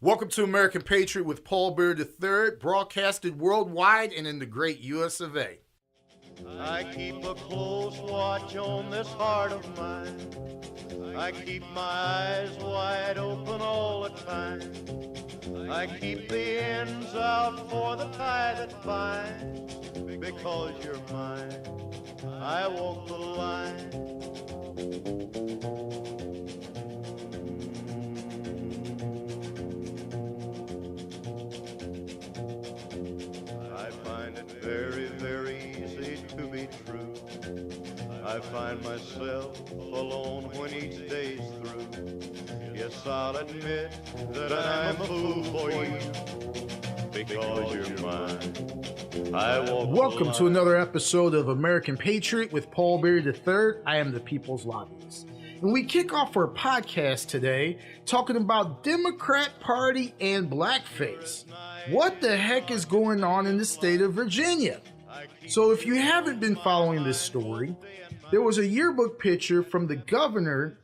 Welcome to American Patriot with Paul Bear III, broadcasted worldwide and in the great US of A. I keep a close watch on this heart of mine. I keep my eyes wide open all the time. I keep the ends out for the tie that binds. Because you're mine, I walk the line. I find it very, very easy to be true. I find myself alone when each day's through. Yes, I'll admit that I'm a fool for you. Because you're mine, I walk. Welcome to another episode of American Patriot with Paul Bear III. I am the People's Lobbyist. And we kick off our podcast today talking about Democrat Party and blackface. What the heck is going on in the state of Virginia? So if you haven't been following this story, there was a yearbook picture from the governor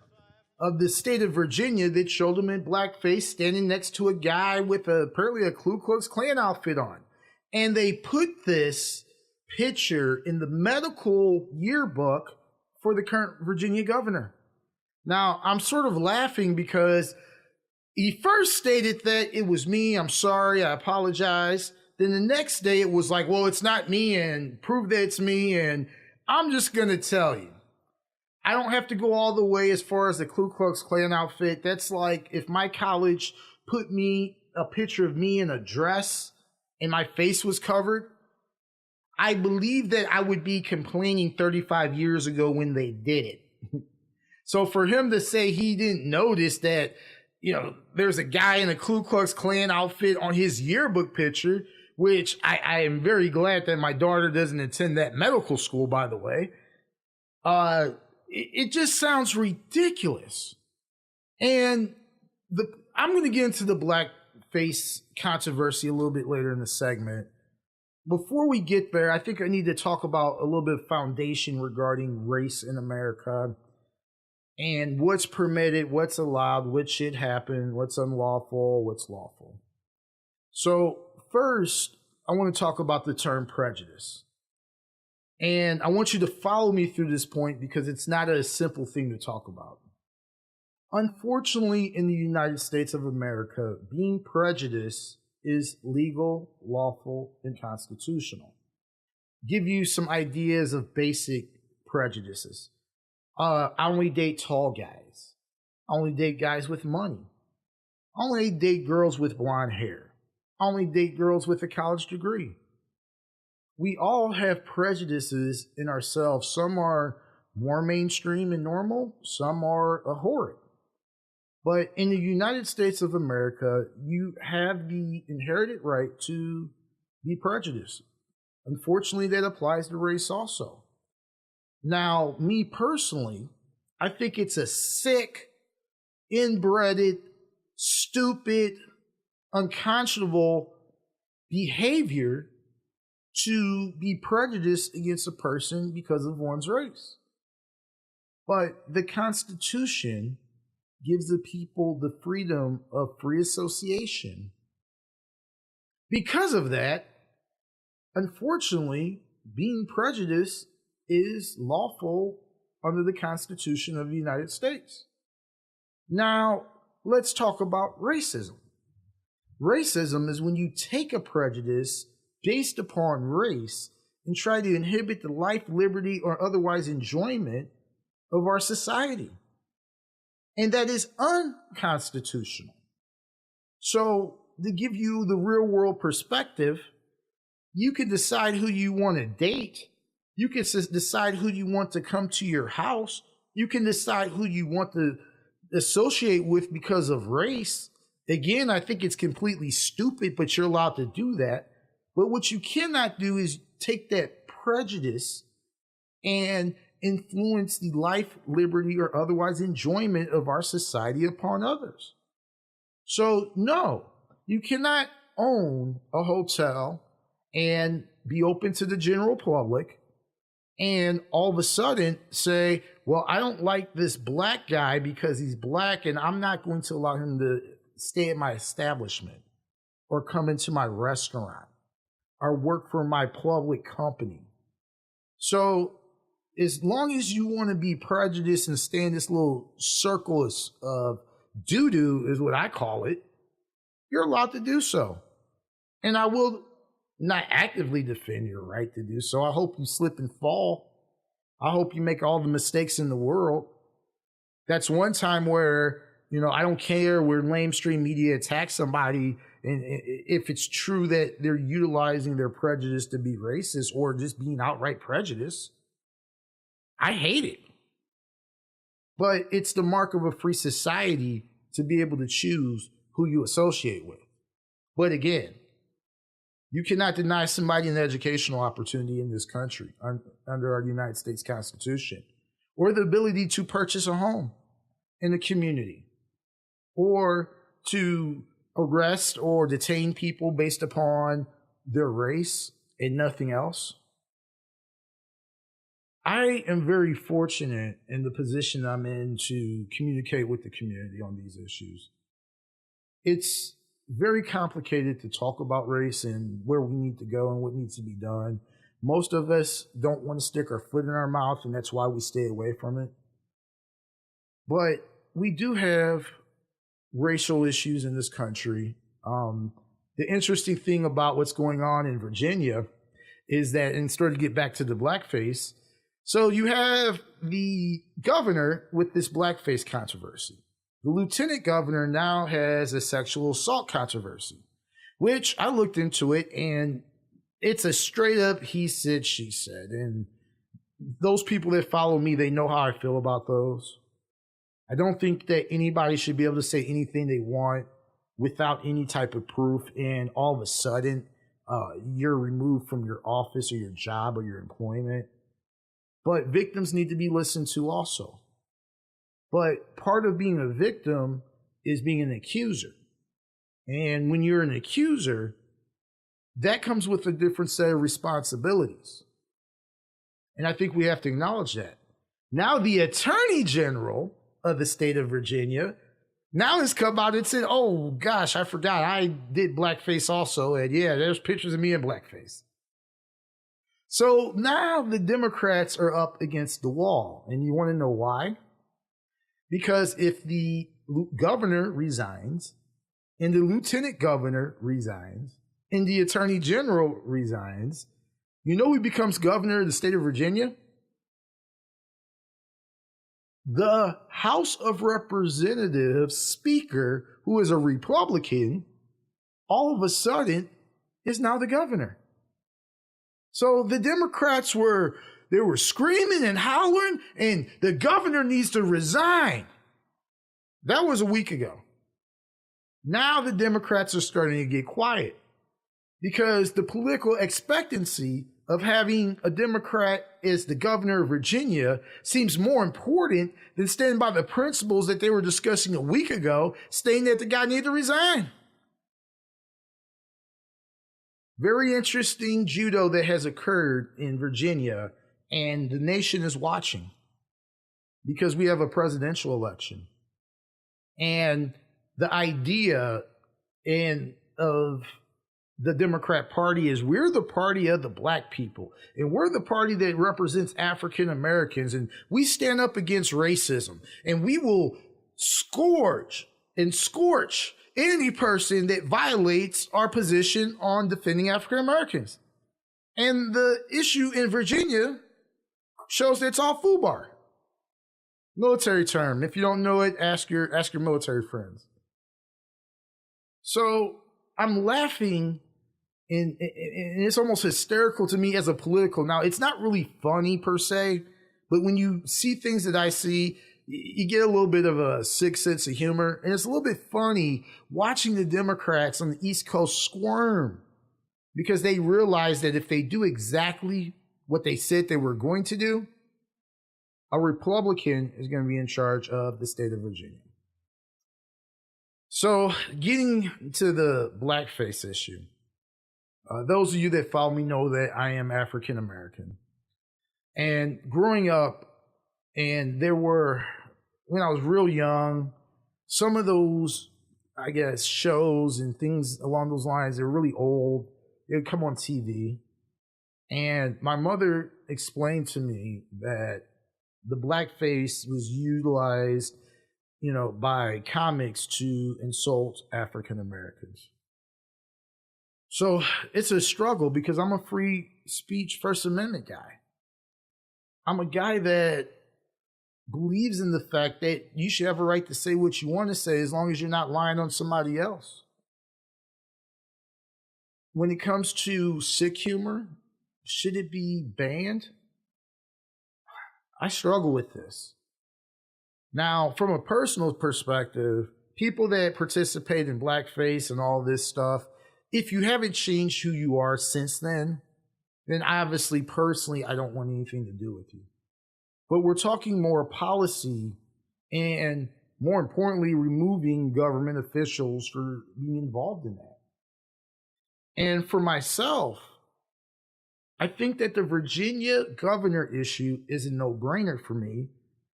of the state of Virginia that showed him in blackface standing next to a guy with apparently a Ku Klux Klan outfit on. And they put this picture in the medical yearbook for the current Virginia governor. Now, I'm sort of laughing because he first stated that it was me, I'm sorry, I apologize. Then the next day it was like, well, it's not me and prove that it's me. And I'm just going to tell you, I don't have to go all the way as far as the Ku Klux Klan outfit. That's like if my college put me a picture of me in a dress and my face was covered. I believe that I would be complaining 35 years ago when they did it. So for him to say he didn't notice that, you know, there's a guy in a Ku Klux Klan outfit on his yearbook picture, which I am very glad that my daughter doesn't attend that medical school, by the way. It just sounds ridiculous. And I'm going to get into the blackface controversy a little bit later in the segment. Before we get there, I think I need to talk about a little bit of foundation regarding race in America and what's permitted, what's allowed, what should happen, what's unlawful, what's lawful. So first, I want to talk about the term prejudice. And I want you to follow me through this point because it's not a simple thing to talk about. Unfortunately, in the United States of America, being prejudiced is legal, lawful, and constitutional. Give you some ideas of basic prejudices. I only date tall guys. I only date guys with money. I only date girls with blonde hair. I only date girls with a college degree. We all have prejudices in ourselves. Some are more mainstream and normal. Some are horrid. But in the United States of America, you have the inherited right to be prejudiced. Unfortunately, that applies to race also. Now, me personally, I think it's a sick, inbred, stupid, unconscionable behavior to be prejudiced against a person because of one's race. But the Constitution gives the people the freedom of free association. Because of that, unfortunately, being prejudiced is lawful under the Constitution of the United States. Now, let's talk about racism. Racism is when you take a prejudice based upon race and try to inhibit the life, liberty, or otherwise enjoyment of our society. And that is unconstitutional. So, to give you the real world perspective, you can decide who you want to date. You can decide who you want to come to your house. You can decide who you want to associate with because of race. Again, I think it's completely stupid, but you're allowed to do that. But what you cannot do is take that prejudice and influence the life, liberty, or otherwise enjoyment of our society upon others. So, no, you cannot own a hotel and be open to the general public and all of a sudden say, well, I don't like this black guy because he's black and I'm not going to allow him to stay at my establishment or come into my restaurant or work for my public company. So as long as you want to be prejudiced and stay in this little circle of doo-doo is what I call it, you're allowed to do so. And I will not actively defend your right to do so. I hope you slip and fall. I hope you make all the mistakes in the world. That's one time where, I don't care where mainstream media attacks somebody, and if it's true that they're utilizing their prejudice to be racist or just being outright prejudiced, I hate it. But it's the mark of a free society to be able to choose who you associate with. But again, you cannot deny somebody an educational opportunity in this country under our United States Constitution, or the ability to purchase a home in the community, or to arrest or detain people based upon their race and nothing else. I am very fortunate in the position I'm in to communicate with the community on these issues. It's very complicated to talk about race and where we need to go and what needs to be done. Most of us don't want to stick our foot in our mouth, and that's why we stay away from it. But we do have racial issues in this country. The interesting thing about what's going on in Virginia is that, and sort of get back to the blackface, so you have the governor with this blackface controversy. The lieutenant governor now has a sexual assault controversy, which I looked into it, and it's a straight up he said, she said. And those people that follow me, they know how I feel about those. I don't think that anybody should be able to say anything they want without any type of proof, and all of a sudden you're removed from your office or your job or your employment. But victims need to be listened to also. But part of being a victim is being an accuser. And when you're an accuser, that comes with a different set of responsibilities. And I think we have to acknowledge that. Now the Attorney General of the state of Virginia now has come out and said, oh gosh, I forgot I did blackface also. And yeah, there's pictures of me in blackface. So now the Democrats are up against the wall. And you want to know why? Because if the governor resigns, and the lieutenant governor resigns, and the attorney general resigns, you know who becomes governor of the state of Virginia? The House of Representatives Speaker, who is a Republican, all of a sudden is now the governor. So the Democrats were screaming and howling, and the governor needs to resign. That was a week ago. Now the Democrats are starting to get quiet because the political expectancy of having a Democrat as the governor of Virginia seems more important than standing by the principles that they were discussing a week ago, stating that the guy needed to resign. Very interesting judo that has occurred in Virginia, and the nation is watching because we have a presidential election. And the idea of the Democrat Party is we're the party of the black people, and we're the party that represents African Americans, and we stand up against racism, and we will scourge and scorch any person that violates our position on defending African Americans. And the issue in Virginia shows that it's all FUBAR. Military term. If you don't know it, ask your military friends. So I'm laughing, and it's almost hysterical to me as a political. Now, it's not really funny per se, but when you see things that I see, you get a little bit of a sick sense of humor. And it's a little bit funny watching the Democrats on the East Coast squirm because they realize that if they do exactly what they said they were going to do, a Republican is going to be in charge of the state of Virginia. So getting to the blackface issue, those of you that follow me know that I am African American. And growing up, and there were, when I was real young, some of those, I guess, shows and things along those lines. They're really old. They would come on TV. And my mother explained to me that the blackface was utilized, by comics to insult African Americans. So it's a struggle because I'm a free speech First Amendment guy. I'm a guy that believes in the fact that you should have a right to say what you want to say as long as you're not lying on somebody else. When it comes to sick humor, should it be banned? I struggle with this. Now, from a personal perspective, people that participate in blackface and all this stuff, if you haven't changed who you are since then obviously, personally, I don't want anything to do with you. But we're talking more policy and, more importantly, removing government officials for being involved in that. And for myself, I think that the Virginia governor issue is a no-brainer for me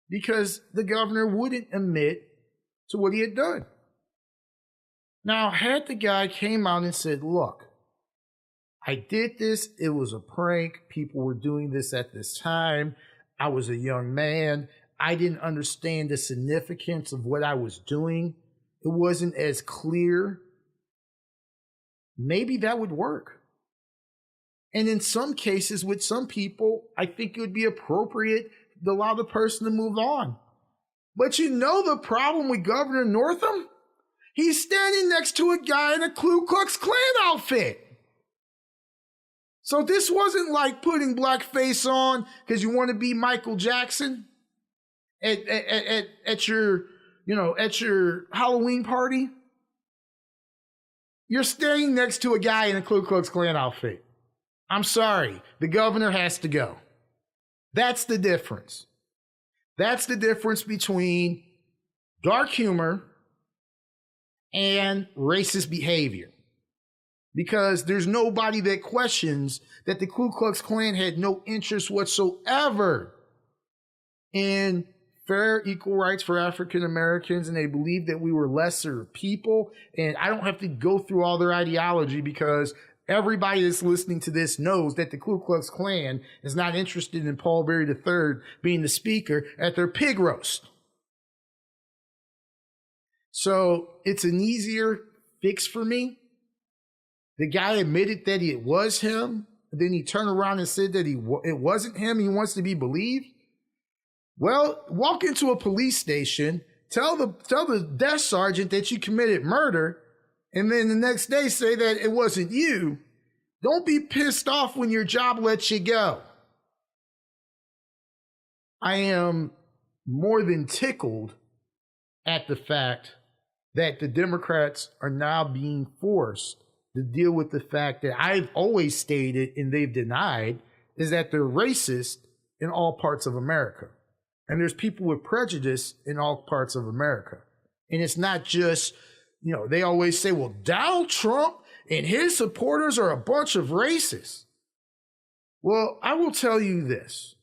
because the governor wouldn't admit to what he had done. Now, had the guy came out and said, look, I did this, it was a prank, people were doing this at this time, I was a young man, I didn't understand the significance of what I was doing, it wasn't as clear, maybe that would work. And in some cases, with some people, I think it would be appropriate to allow the person to move on. But the problem with Governor Northam? He's standing next to a guy in a Ku Klux Klan outfit. So this wasn't like putting blackface on because you want to be Michael Jackson at your Halloween party. You're standing next to a guy in a Ku Klux Klan outfit. I'm sorry, the governor has to go. That's the difference. That's the difference between dark humor and racist behavior. Because there's nobody that questions that the Ku Klux Klan had no interest whatsoever in fair, equal rights for African Americans, and they believed that we were lesser people. And I don't have to go through all their ideology because everybody that's listening to this knows that the Ku Klux Klan is not interested in Paul Berry III being the speaker at their pig roast. So it's an easier fix for me. The guy admitted that it was him. Then he turned around and said that it wasn't him. He wants to be believed. Well, walk into a police station, tell the desk sergeant that you committed murder, and then the next day say that it wasn't you. Don't be pissed off when your job lets you go. I am more than tickled at the fact that the Democrats are now being forced to deal with the fact that I've always stated and they've denied is that they're racist in all parts of America. And there's people with prejudice in all parts of America. And it's not just, they always say, well, Donald Trump and his supporters are a bunch of racists. Well, I will tell you this.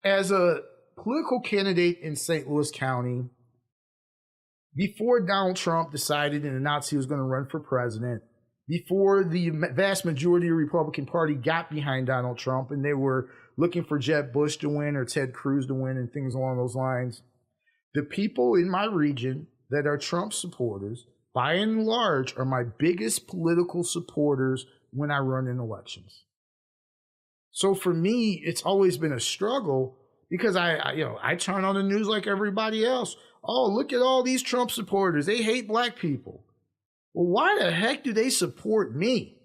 As a political candidate in St. Louis County, before Donald Trump decided and announced he was going to run for president, before the vast majority of the Republican Party got behind Donald Trump and they were looking for Jeb Bush to win or Ted Cruz to win and things along those lines, the people in my region that are Trump supporters, by and large, are my biggest political supporters when I run in elections. So for me, it's always been a struggle because I turn on the news like everybody else. Oh, look at all these Trump supporters. They hate black people. Well, why the heck do they support me?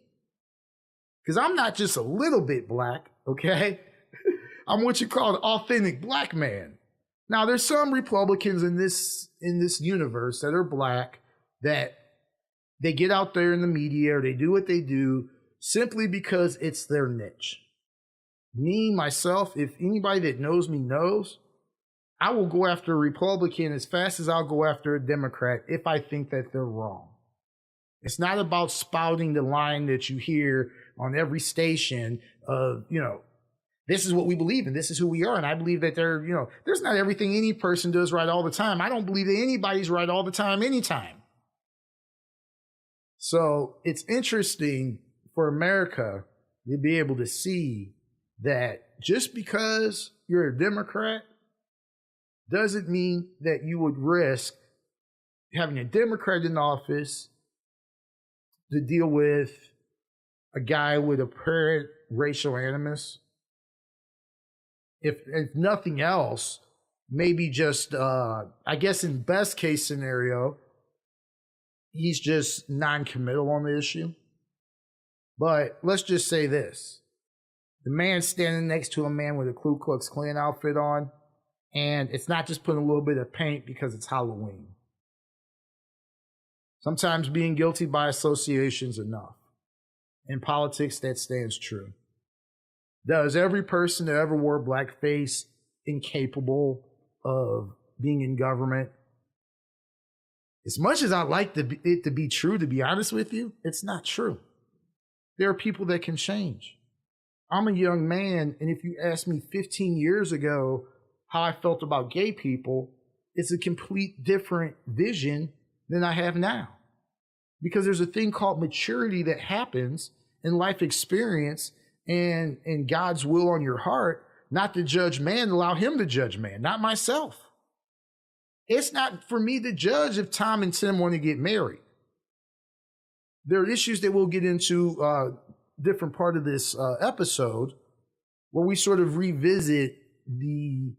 Because I'm not just a little bit black, okay? I'm what you call an authentic black man. Now, there's some Republicans in this universe that are black that they get out there in the media or they do what they do simply because it's their niche. Me, myself, if anybody that knows me knows, I will go after a Republican as fast as I'll go after a Democrat if I think that they're wrong. It's not about spouting the line that you hear on every station of, this is what we believe in, this is who we are. And I believe that there's not everything any person does right all the time. I don't believe that anybody's right all the time, anytime. So it's interesting for America to be able to see that just because you're a Democrat doesn't mean that you would risk having a Democrat in office to deal with a guy with apparent racial animus. If nothing else, maybe just, I guess in best case scenario, he's just non-committal on the issue. But let's just say this. The man standing next to a man with a Ku Klux Klan outfit on, and it's not just putting a little bit of paint because it's Halloween. Sometimes being guilty by association is enough. In politics, that stands true. Does every person that ever wore blackface incapable of being in government? As much as I like it to be true, to be honest with you, it's not true. There are people that can change. I'm a young man, and if you asked me 15 years ago how I felt about gay people, it's a complete different vision than I have now. Because there's a thing called maturity that happens in life experience and God's will on your heart, not to judge man, allow him to judge man, not myself. It's not for me to judge if Tom and Tim want to get married. There are issues that we'll get into different part of this episode where we sort of revisit the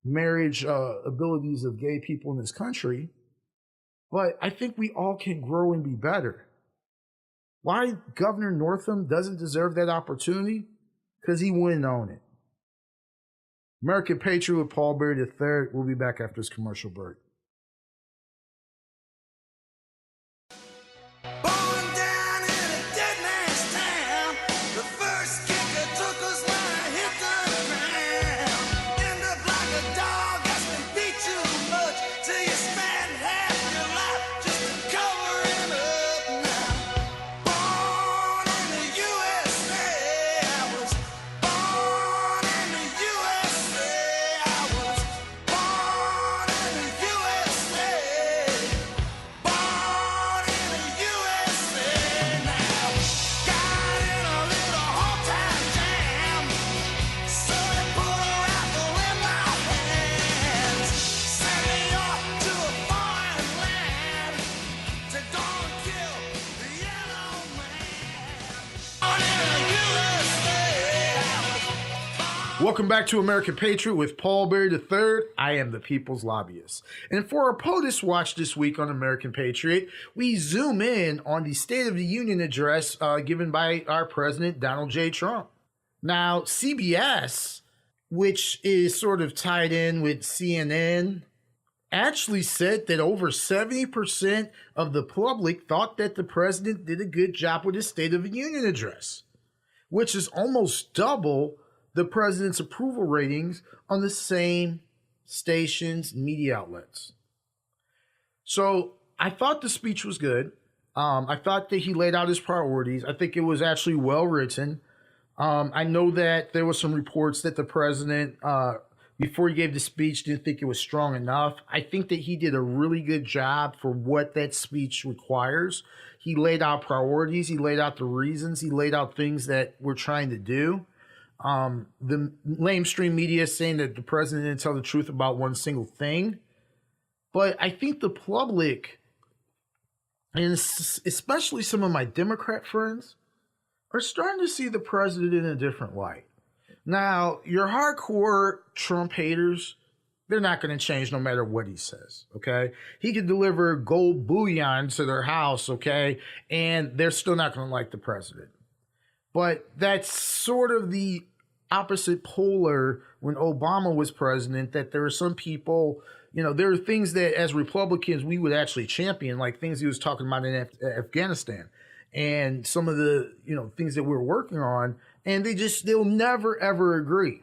marriage abilities of gay people in this country. But I think we all can grow and be better. Why Governor Northam doesn't deserve that opportunity? Because he wouldn't own it. American Patriot with Paul Bear III. We'll be back after this commercial break. Welcome back to American Patriot with Paul Bear III. I am the People's Lobbyist. And for our POTUS Watch this week on American Patriot, we zoom in on the State of the Union address given by our President, Donald J. Trump. Now, CBS, which is sort of tied in with CNN, actually said that over 70% of the public thought that the president did a good job with his State of the Union address, which is almost double the president's approval ratings on the same stations, media outlets. So I thought the speech was good. I thought that he laid out his priorities. I think it was actually well written. I know that there were some reports that the president, before he gave the speech, didn't think it was strong enough. I think that he did a really good job for what that speech requires. He laid out priorities. He laid out the reasons. He laid out things that we're trying to do. The mainstream media is saying that the president didn't tell the truth about one single thing. But I think the public, and especially some of my Democrat friends, are starting to see the president in a different light. Now, your hardcore Trump haters, they're not going to change no matter what he says, okay? He could deliver gold bullion to their house, okay? And they're still not going to like the president. But that's sort of the opposite polar when Obama was president, that there are some people, you know, there are things that as Republicans we would actually champion, like things he was talking about in Afghanistan and some of the, you know, things that we're working on, and they'll never ever agree.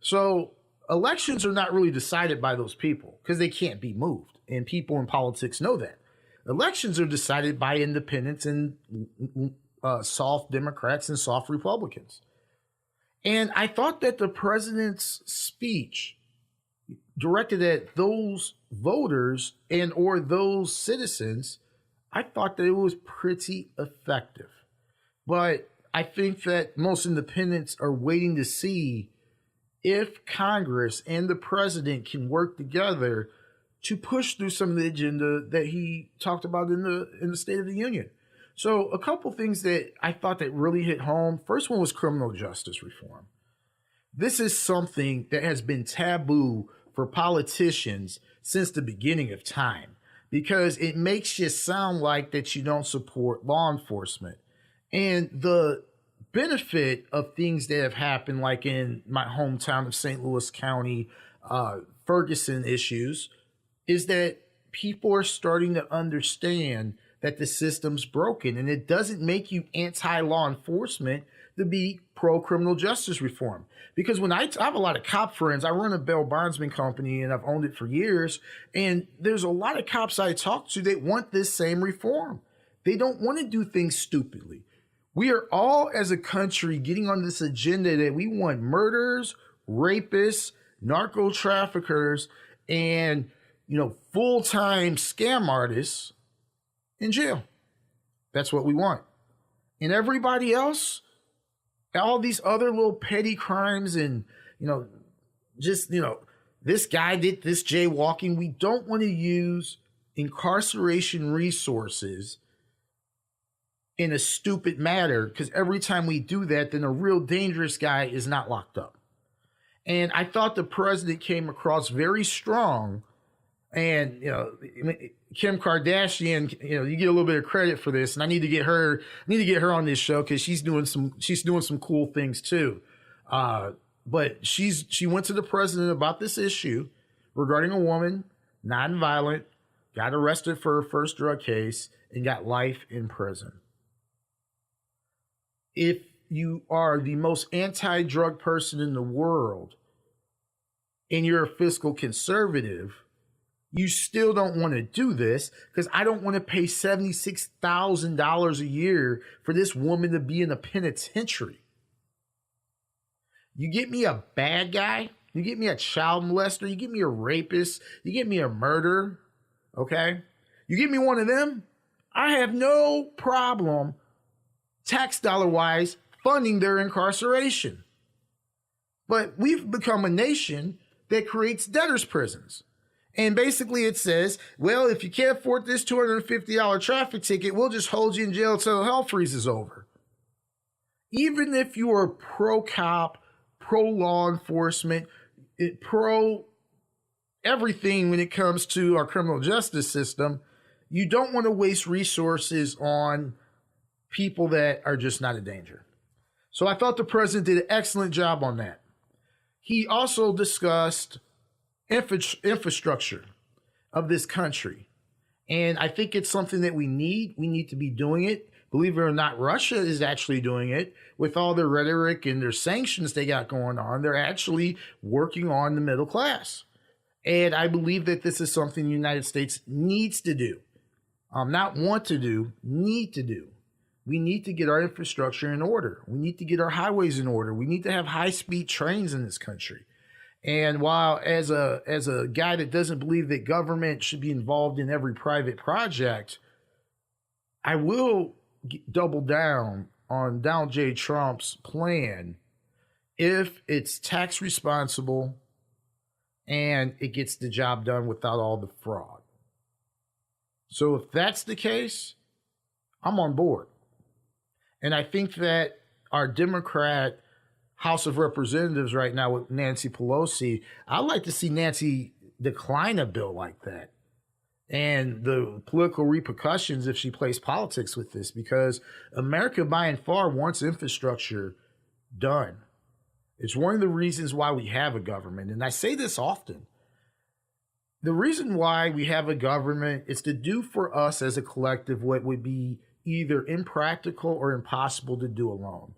So elections are not really decided by those people because they can't be moved, and people in politics know that. Elections are decided by independents and soft Democrats and soft Republicans. And I thought that the president's speech directed at those voters and or those citizens I thought that it was pretty effective. But I think that most independents are waiting to see if Congress and the president can work together to push through some of the agenda that he talked about in the State of the Union. So a couple things that I thought that really hit home. First one was criminal justice reform. This is something that has been taboo for politicians since the beginning of time because it makes you sound like that you don't support law enforcement. And the benefit of things that have happened, like in my hometown of St. Louis County, Ferguson issues, is that people are starting to understand that the system's broken, and it doesn't make you anti-law enforcement to be pro-criminal justice reform. Because when I have a lot of cop friends, I run a bail bondsman company and I've owned it for years, and there's a lot of cops I talk to that want this same reform. They don't want to do things stupidly. We are all, as a country, getting on this agenda that we want murderers, rapists, narco traffickers, and full-time scam artists in jail. That's what we want. And everybody else, all these other little petty crimes and, this guy did this jaywalking. We don't want to use incarceration resources in a stupid matter, because every time we do that, then a real dangerous guy is not locked up. And I thought the president came across very strong. And Kim Kardashian, you get a little bit of credit for this, and I need to get her on this show because she's doing some cool things too. But she went to the president about this issue regarding a woman, nonviolent, got arrested for her first drug case, and got life in prison. If you are the most anti-drug person in the world and you're a fiscal conservative, you still don't want to do this, because I don't want to pay $76,000 a year for this woman to be in a penitentiary. You get me a bad guy, you get me a child molester, you get me a rapist, you get me a murderer, okay? You get me one of them, I have no problem, tax dollar-wise, funding their incarceration. But we've become a nation that creates debtors' prisons. And basically it says, well, if you can't afford this $250 traffic ticket, we'll just hold you in jail until hell freezes over. Even if you are pro-cop, pro-law enforcement, pro-everything when it comes to our criminal justice system, you don't want to waste resources on people that are just not a danger. So I thought the president did an excellent job on that. He also discussed infrastructure of this country. And I think it's something that we need. We need to be doing it. Believe it or not, Russia is actually doing it with all their rhetoric and their sanctions they got going on. They're actually working on the middle class. And I believe that this is something the United States needs to do. Not want to do, need to do. We need to get our infrastructure in order. We need to get our highways in order. We need to have high-speed trains in this country. And while as a guy that doesn't believe that government should be involved in every private project, I will double down on Donald J. Trump's plan if it's tax responsible and it gets the job done without all the fraud. So if that's the case, I'm on board. And I think that our Democrat House of Representatives right now with Nancy Pelosi, I'd like to see Nancy decline a bill like that and the political repercussions if she plays politics with this, because America by and far wants infrastructure done. It's one of the reasons why we have a government. And I say this often. The reason why we have a government is to do for us as a collective what would be either impractical or impossible to do alone.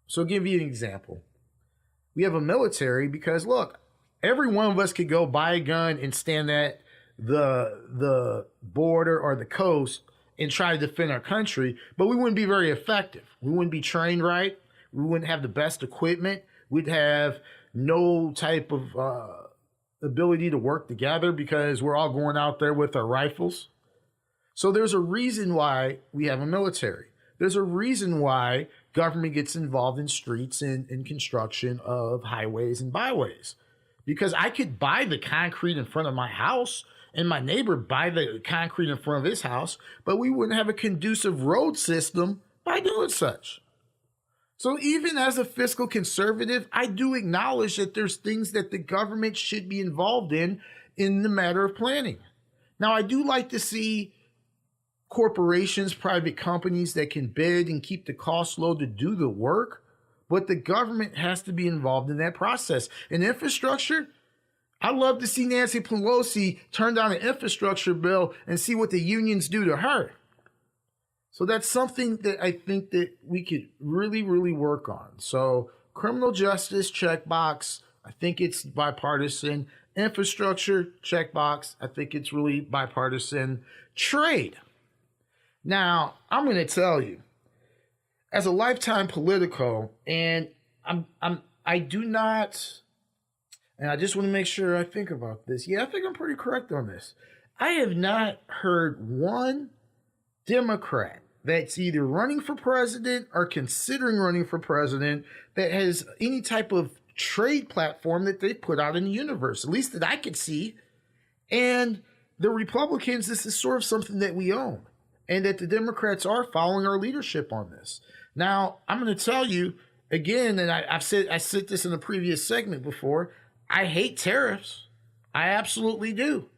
So I'll give you an example. We have a military because, look, every one of us could go buy a gun and stand at the border or the coast and try to defend our country, but we wouldn't be very effective. We wouldn't be trained right. We wouldn't have the best equipment. We'd have no type of ability to work together because we're all going out there with our rifles. So there's a reason why we have a military. There's a reason why government gets involved in streets and construction of highways and byways. Because I could buy the concrete in front of my house and my neighbor buy the concrete in front of his house, but we wouldn't have a conducive road system by doing such. So even as a fiscal conservative, I do acknowledge that there's things that the government should be involved in the matter of planning. Now, I do like to see corporations, private companies that can bid and keep the cost low to do the work, but the government has to be involved in that process. And infrastructure, I love to see Nancy Pelosi turn down an infrastructure bill and see what the unions do to her. So that's something that I think that we could really, really work on. So criminal justice, checkbox, I think it's bipartisan. Infrastructure, checkbox, I think it's really bipartisan. Trade. Now, I'm going to tell you, as a lifetime politico, and I do not, and I just want to make sure I think about this. Yeah, I think I'm pretty correct on this. I have not heard one Democrat that's either running for president or considering running for president that has any type of trade platform that they put out in the universe, at least that I could see. And the Republicans, this is sort of something that we own, and that the Democrats are following our leadership on this. Now, I'm going to tell you again, and I said this in a previous segment before, I hate tariffs. I absolutely do.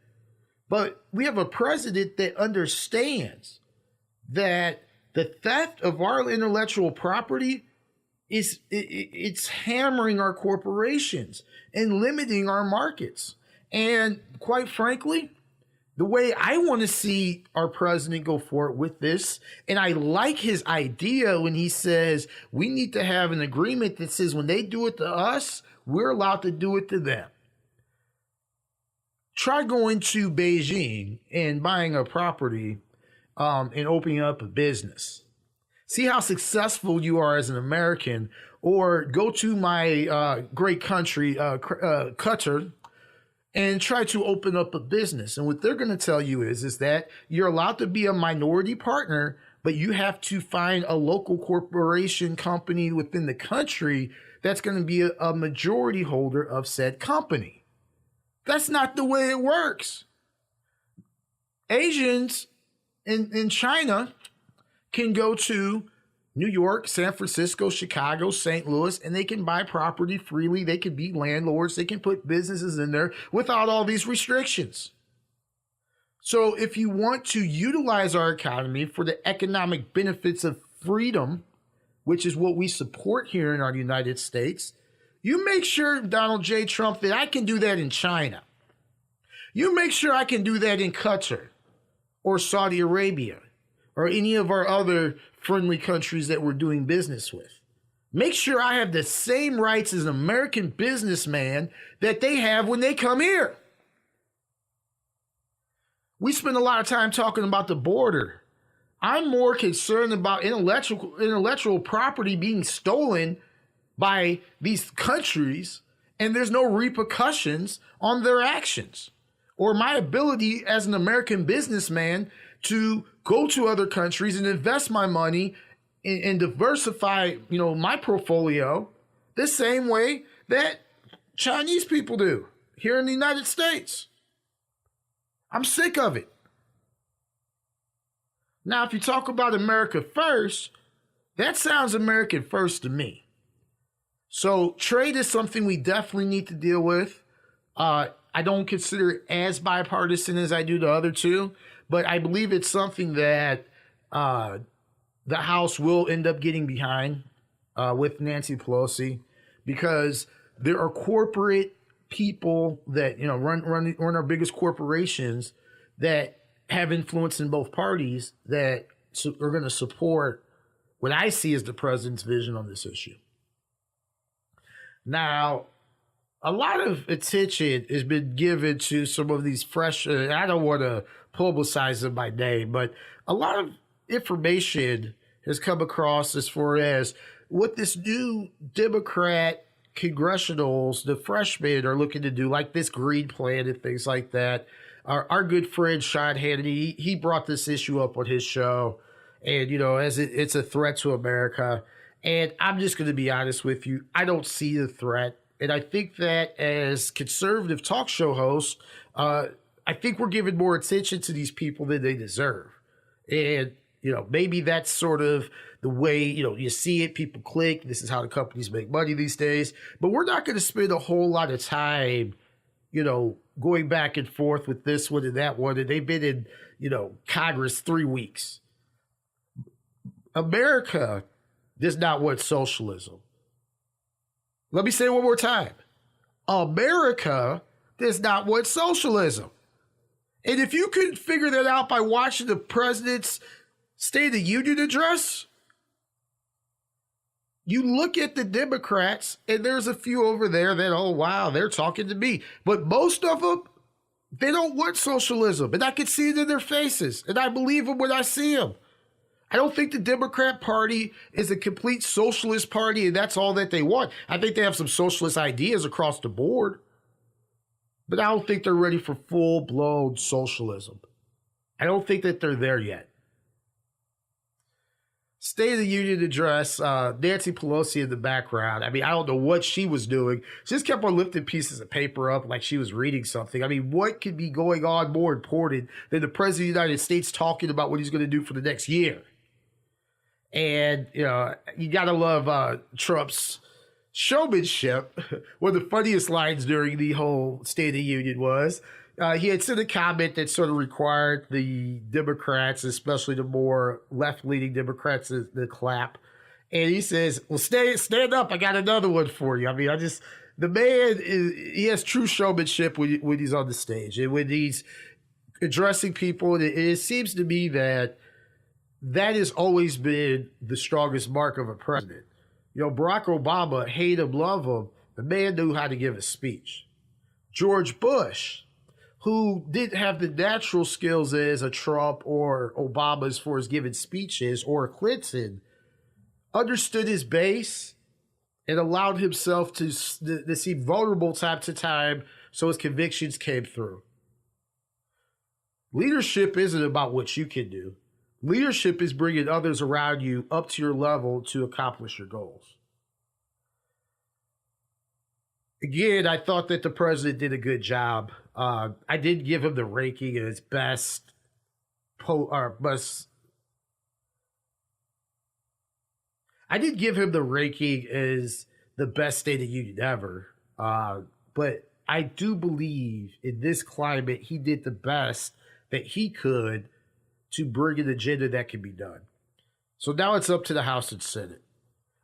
But we have a president that understands that the theft of our intellectual property it's hammering our corporations and limiting our markets. And quite frankly, the way I want to see our president go forward with this, and I like his idea when he says we need to have an agreement that says when they do it to us, we're allowed to do it to them. Try going to Beijing and buying a property and opening up a business. See how successful you are as an American, or go to my great country, Qatar, and try to open up a business. And what they're going to tell you is that you're allowed to be a minority partner, but you have to find a local corporation company within the country that's going to be a majority holder of said company. That's not the way it works. Asians in China can go to New York, San Francisco, Chicago, St. Louis, and they can buy property freely. They can be landlords. They can put businesses in there without all these restrictions. So if you want to utilize our economy for the economic benefits of freedom, which is what we support here in our United States, you make sure, Donald J. Trump, that I can do that in China. You make sure I can do that in Qatar or Saudi Arabia or any of our other friendly countries that we're doing business with. Make sure I have the same rights as an American businessman that they have when they come here. We spend a lot of time talking about the border. I'm more concerned about intellectual property being stolen by these countries, and there's no repercussions on their actions, or my ability as an American businessman to go to other countries and invest my money and diversify, my portfolio the same way that Chinese people do here in the United States. I'm sick of it. Now, if you talk about America first, that sounds American first to me. So trade is something we definitely need to deal with. I don't consider it as bipartisan as I do the other two, but I believe it's something that the House will end up getting behind with Nancy Pelosi, because there are corporate people that run our biggest corporations that have influence in both parties that are going to support what I see as the president's vision on this issue. Now, a lot of attention has been given to some of these fresh, I don't want to publicize them by name, but a lot of information has come across as far as what this new Democrat congressionals, the freshmen, are looking to do, like this green plan and things like that. our good friend Sean Hannity, he brought this issue up on his show, and as it's a threat to America. And I'm just going to be honest with you, I don't see the threat, and I think that as conservative talk show hosts, I think we're giving more attention to these people than they deserve, and maybe that's sort of the way, you see it, people click, this is how the companies make money these days. But we're not going to spend a whole lot of time, going back and forth with this one and that one. And they've been in, Congress 3 weeks. America does not want socialism. Let me say it one more time. America does not want socialism. And if you could figure that out by watching the president's State of the Union address, you look at the Democrats, and there's a few over there that, oh, wow, they're talking to me. But most of them, they don't want socialism. And I can see it in their faces. And I believe them when I see them. I don't think the Democrat Party is a complete socialist party, and that's all that they want. I think they have some socialist ideas across the board. But I don't think they're ready for full-blown socialism. I don't think that they're there yet. State of the Union address, Nancy Pelosi in the background. I mean, I don't know what she was doing. She just kept on lifting pieces of paper up like she was reading something. I mean, what could be going on more important than the President of the United States talking about what he's going to do for the next year? And, you got to love Trump's showmanship. One of the funniest lines during the whole State of the Union was, he had sent a comment that sort of required the Democrats, especially the more left-leaning Democrats, to clap. And he says, well, stand up. I got another one for you. I mean, the man, he has true showmanship when he's on the stage. And when he's addressing people, it seems to me that has always been the strongest mark of a president. Barack Obama, hate him, love him, the man knew how to give a speech. George Bush, who didn't have the natural skills as a Trump or Obama as far as giving speeches, or Clinton, understood his base and allowed himself to seem vulnerable time to time so his convictions came through. Leadership isn't about what you can do. Leadership is bringing others around you up to your level to accomplish your goals. Again, I thought that the president did a good job. I did give him the ranking as best. I did give him the ranking as the best State of the Union ever. But I do believe in this climate, he did the best that he could to bring an agenda that can be done. So now it's up to the House and Senate.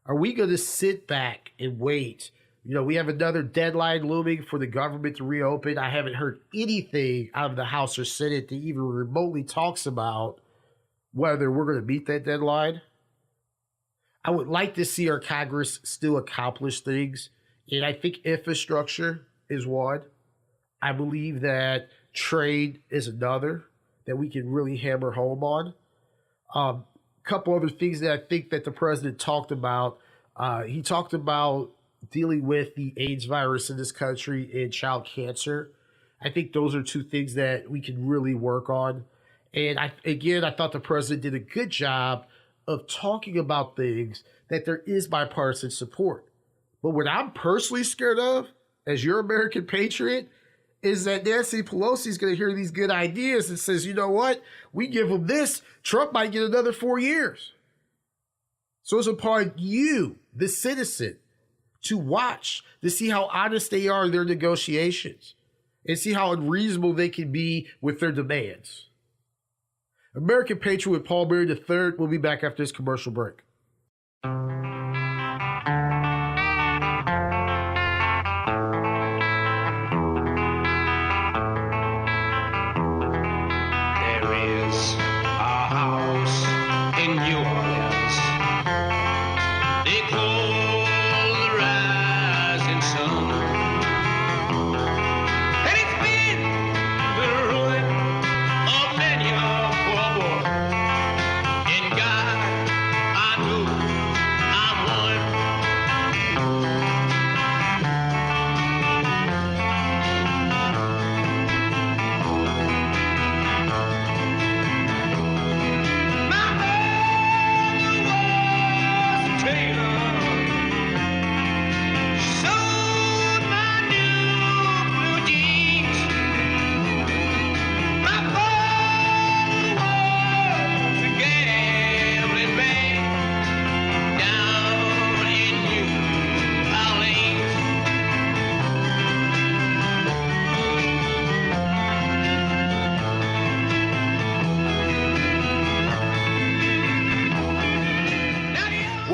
Are we going to sit back and wait? We have another deadline looming for the government to reopen. I haven't heard anything out of the House or Senate that even remotely talks about whether we're going to meet that deadline. I would like to see our Congress still accomplish things. And I think infrastructure is one. I believe that trade is another that we can really hammer home on. A couple other things that I think that the president talked about. He talked about dealing with the AIDS virus in this country and child cancer. I think those are two things that we can really work on. And I thought the president did a good job of talking about things that there is bipartisan support. But what I'm personally scared of, as your American patriot, is that Nancy Pelosi is going to hear these good ideas and says, you know what? We give them this, Trump might get another 4 years. So it's upon you, the citizen, to watch, to see how honest they are in their negotiations and see how unreasonable they can be with their demands. American Patriot with Paul Berry III. We'll be back after this commercial break.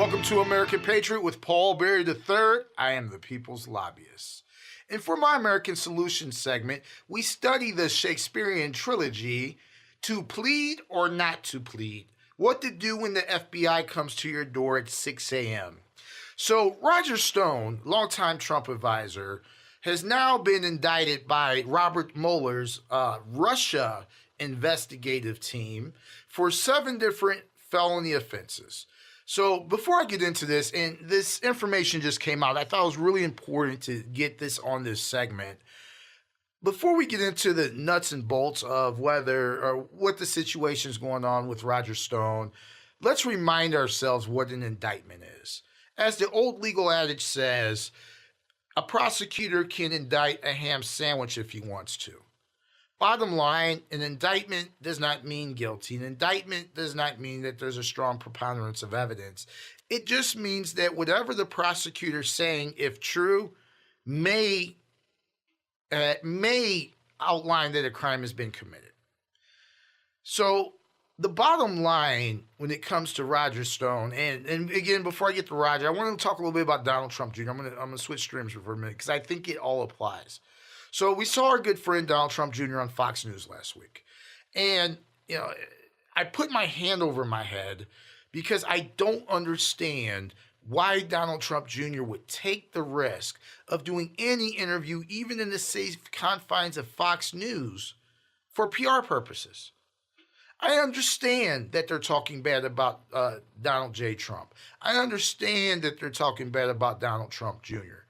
Welcome to American Patriot with Paul Berry III. I am the people's lobbyist. And for my American Solutions segment, we study the Shakespearean trilogy, To Plead or Not to Plead, what to do when the FBI comes to your door at 6 a.m. So Roger Stone, longtime Trump advisor, has now been indicted by Robert Mueller's Russia investigative team for 7 different felony offenses. So before I get into this, and this information just came out, I thought it was really important to get this on this segment. Before we get into the nuts and bolts of whether or what the situation is going on with Roger Stone, let's remind ourselves what an indictment is. As the old legal adage says, a prosecutor can indict a ham sandwich if he wants to. Bottom line, an indictment does not mean guilty. An indictment does not mean that there's a strong preponderance of evidence. It just means that whatever the prosecutor's saying, if true, may outline that a crime has been committed. So the bottom line when it comes to Roger Stone, and again, before I get to Roger, I want to talk a little bit about Donald Trump Jr. I'm gonna switch streams for a minute because I think it all applies. So we saw our good friend Donald Trump Jr. on Fox News last week. And, I put my hand over my head because I don't understand why Donald Trump Jr. would take the risk of doing any interview, even in the safe confines of Fox News, for PR purposes. I understand that they're talking bad about Donald J. Trump. I understand that they're talking bad about Donald Trump Jr.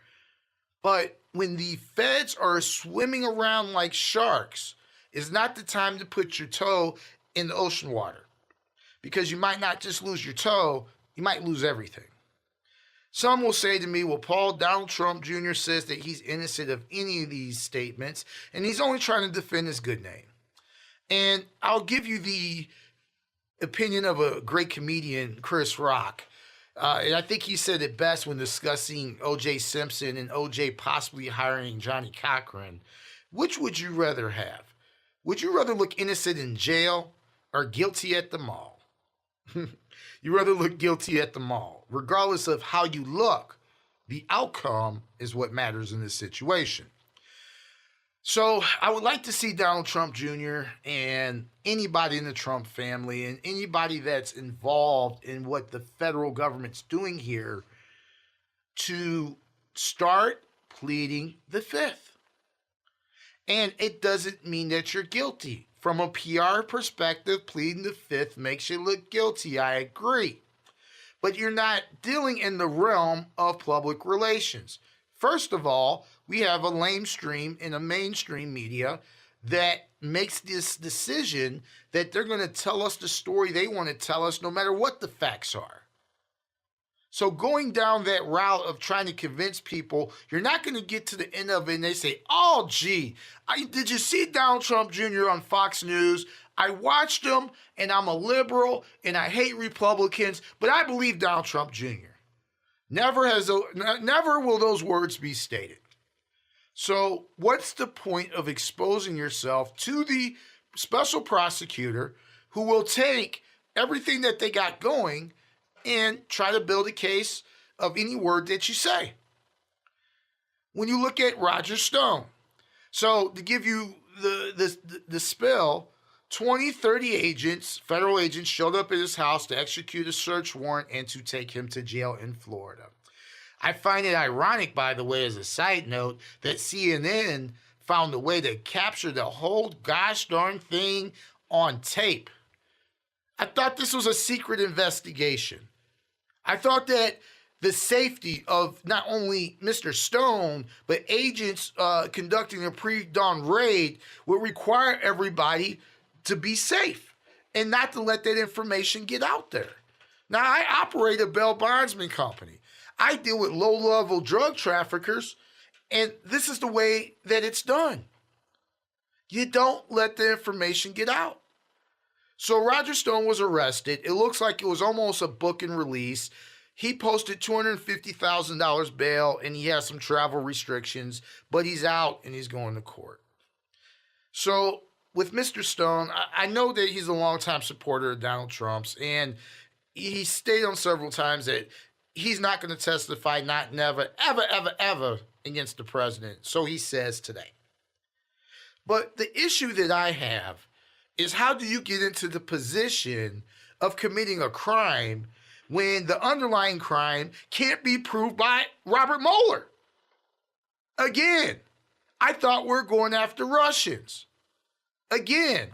But when the feds are swimming around like sharks, it's not the time to put your toe in the ocean water. Because you might not just lose your toe, you might lose everything. Some will say to me, well, Paul, Donald Trump Jr. says that he's innocent of any of these statements, and he's only trying to defend his good name. And I'll give you the opinion of a great comedian, Chris Rock. And I think he said it best when discussing O.J. Simpson and O.J. possibly hiring Johnny Cochran. Which would you rather have? Would you rather look innocent in jail or guilty at the mall? You rather look guilty at the mall. Regardless of how you look, the outcome is what matters in this situation. So I would like to see Donald Trump Jr. and anybody in the Trump family and anybody that's involved in what the federal government's doing here to start pleading the fifth. And it doesn't mean that you're guilty. From a PR perspective, pleading the fifth makes you look guilty. I agree. But you're not dealing in the realm of public relations. First of all, we have a lamestream in a mainstream media that makes this decision that they're going to tell us the story they want to tell us no matter what the facts are. So going down that route of trying to convince people, you're not going to get to the end of it and they say, oh, gee, did you see Donald Trump Jr. on Fox News? I watched him and I'm a liberal and I hate Republicans, but I believe Donald Trump Jr. Never will those words be stated. So what's the point of exposing yourself to the special prosecutor who will take everything that they got going and try to build a case of any word that you say? When you look at Roger Stone, so to give you the spill, 30 agents, federal agents, showed up at his house to execute a search warrant and to take him to jail in Florida. I find it ironic, by the way, as a side note, that CNN found a way to capture the whole gosh darn thing on tape. I thought this was a secret investigation. I thought that the safety of not only Mr. Stone, but agents conducting a pre-dawn raid would require everybody to be safe and not to let that information get out there. Now, I operate a bail bondsman company. I deal with low-level drug traffickers, and this is the way that it's done. You don't let the information get out. So Roger Stone was arrested. It looks like it was almost a book and release. He posted $250,000 bail, and he has some travel restrictions, but he's out and he's going to court. So with Mr. Stone, I know that he's a longtime supporter of Donald Trump's, and he stated on several times that he's not going to testify, not never, ever, ever, ever against the president. So he says today. But the issue that I have is, how do you get into the position of committing a crime when the underlying crime can't be proved by Robert Mueller? Again, I thought we were going after Russians. Again,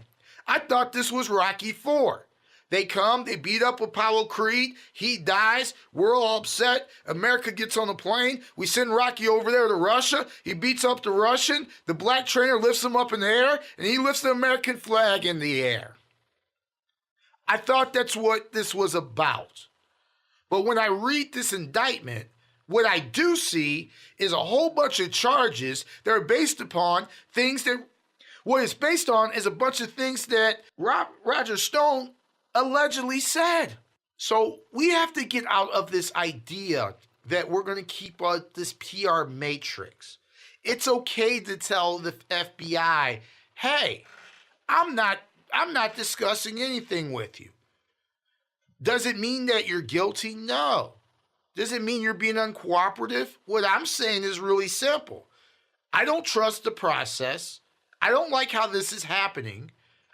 I thought this was Rocky IV. They come, they beat up Apollo Creed, he dies, we're all upset, America gets on a plane, we send Rocky over there to Russia, he beats up the Russian, the black trainer lifts him up in the air, and he lifts the American flag in the air. I thought that's what this was about. But when I read this indictment, what I do see is a whole bunch of charges that are based upon things that, what it's based on is a bunch of things that Roger Stone allegedly said. So we have to get out of this idea that we're going to keep this PR matrix. It's okay to tell the FBI, hey, I'm not discussing anything with you. Does it mean that you're guilty? No. Does it mean you're being uncooperative? What I'm saying is really simple. I don't trust the process. I don't like how this is happening.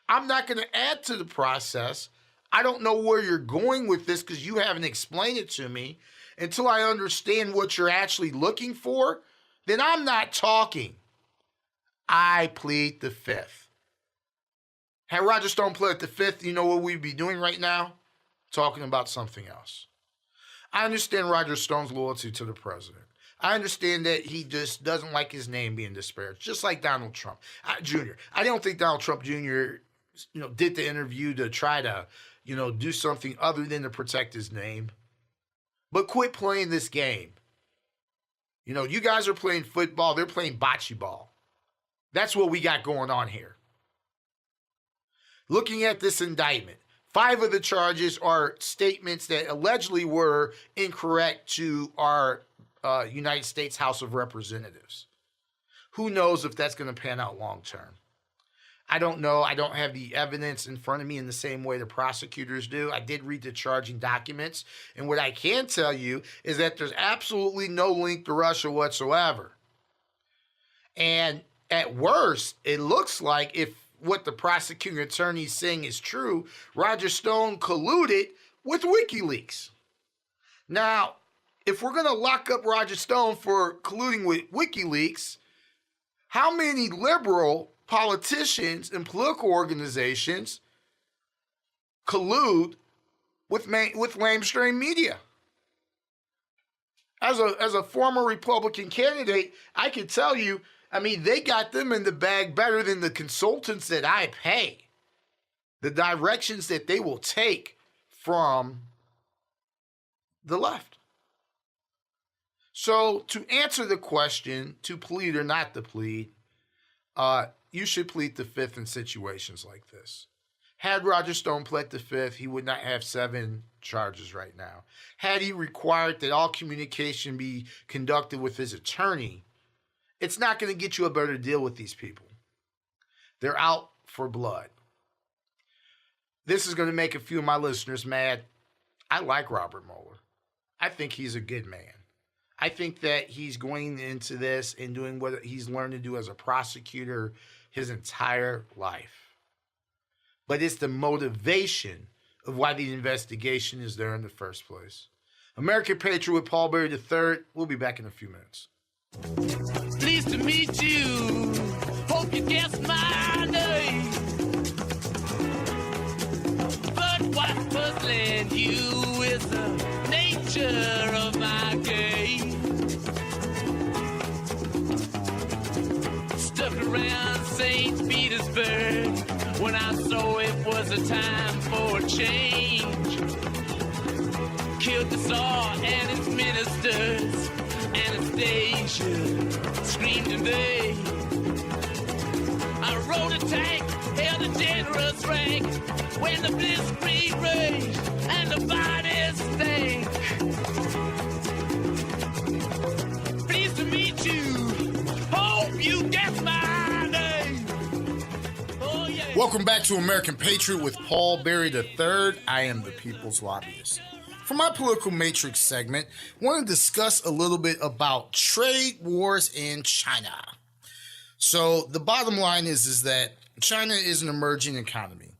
I'm not going to add to the process. I don't know where you're going with this because you haven't explained it to me. Until I understand what you're actually looking for, then I'm not talking. I plead the fifth. Had Roger Stone pled the fifth, you know what we'd be doing right now? Talking about something else. I understand Roger Stone's loyalty to the president. I understand that he just doesn't like his name being disparaged, just like Donald Trump Jr. I don't think Donald Trump Jr. Did the interview to try to, do something other than to protect his name. But quit playing this game. You guys are playing football. They're playing bocce ball. That's what we got going on here. Looking at this indictment, 5 of the charges are statements that allegedly were incorrect to our United States House of Representatives. Who knows if that's going to pan out long term? I don't know. I don't have the evidence in front of me in the same way the prosecutors do. I did read the charging documents. And what I can tell you is that there's absolutely no link to Russia whatsoever. And at worst, it looks like if what the prosecuting attorney is saying is true, Roger Stone colluded with WikiLeaks. Now, if we're going to lock up Roger Stone for colluding with WikiLeaks, how many liberal politicians and political organizations collude with lamestream media? As a former Republican candidate, I can tell you, they got them in the bag better than the consultants that I pay. The directions that they will take from the left. So to answer the question, to plead or not to plead, you should plead the fifth in situations like this. Had Roger Stone pled the fifth, he would not have 7 charges right now. Had he required that all communication be conducted with his attorney, it's not going to get you a better deal with these people. They're out for blood. This is going to make a few of my listeners mad. I like Robert Mueller. I think he's a good man. I think that he's going into this and doing what he's learned to do as a prosecutor his entire life. But it's the motivation of why the investigation is there in the first place. American Patriot with Paul Berry III. We'll be back in a few minutes. Pleased to meet you. Hope you guess my name. But what's puzzling you is the nature of my game. Stuck around St. Petersburg when I saw it was a time for a change. Killed the Tsar and its ministers. Anastasia screamed in vain. I rode a tank, held a generous rank when the blitzkrieg raged and the bodies stank. Pleased to meet you. Hope you guess my name. Oh yeah. Welcome back to American Patriot with Paul Berry III. I am the People's Lobbyist. For my political matrix segment, I want to discuss a little bit about trade wars in China. So the bottom line is that China is an emerging economy.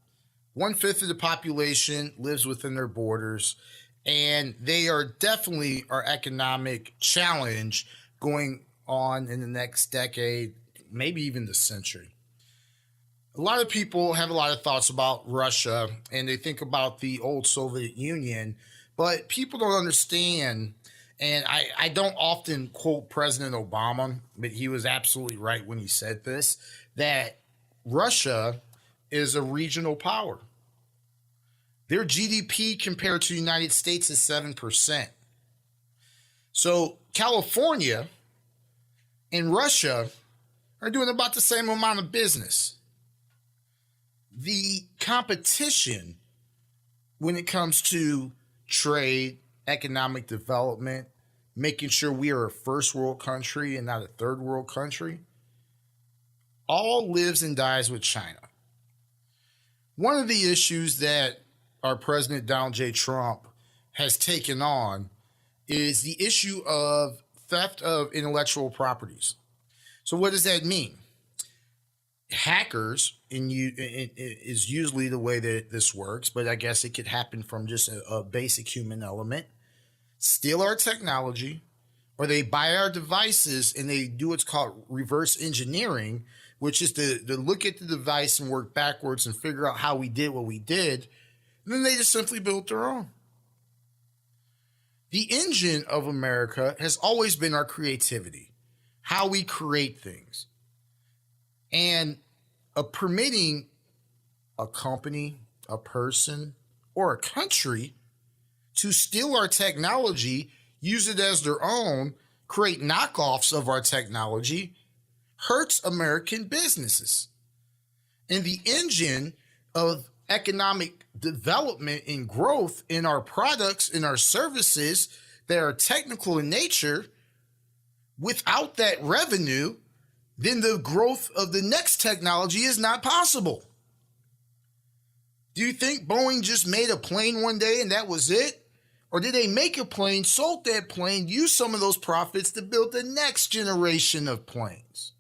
1/5 of the population lives within their borders, and they are definitely our economic challenge going on in the next decade, maybe even the century. A lot of people have a lot of thoughts about Russia, and they think about the old Soviet Union, but people don't understand, and I don't often quote President Obama, but he was absolutely right when he said this, that Russia is a regional power. Their GDP compared to the United States is 7%. So California and Russia are doing about the same amount of business. The competition when it comes to trade, economic development, making sure we are a first world country and not a third world country, all lives and dies with China. One of the issues that our President Donald J. Trump has taken on is the issue of theft of intellectual properties. So what does that mean? Hackers is usually the way that this works, but I guess it could happen from just a basic human element. Steal our technology, or they buy our devices and they do what's called reverse engineering, which is to look at the device and work backwards and figure out how we did what we did. And then they just simply built their own. The engine of America has always been our creativity, how we create things. And permitting a company, a person, or a country to steal our technology, use it as their own, create knockoffs of our technology, hurts American businesses. And the engine of economic development and growth in our products, in our services that are technical in nature, without that revenue, then the growth of the next technology is not possible. Do you think Boeing just made a plane one day and that was it? Or did they make a plane, sold that plane, use some of those profits to build the next generation of planes?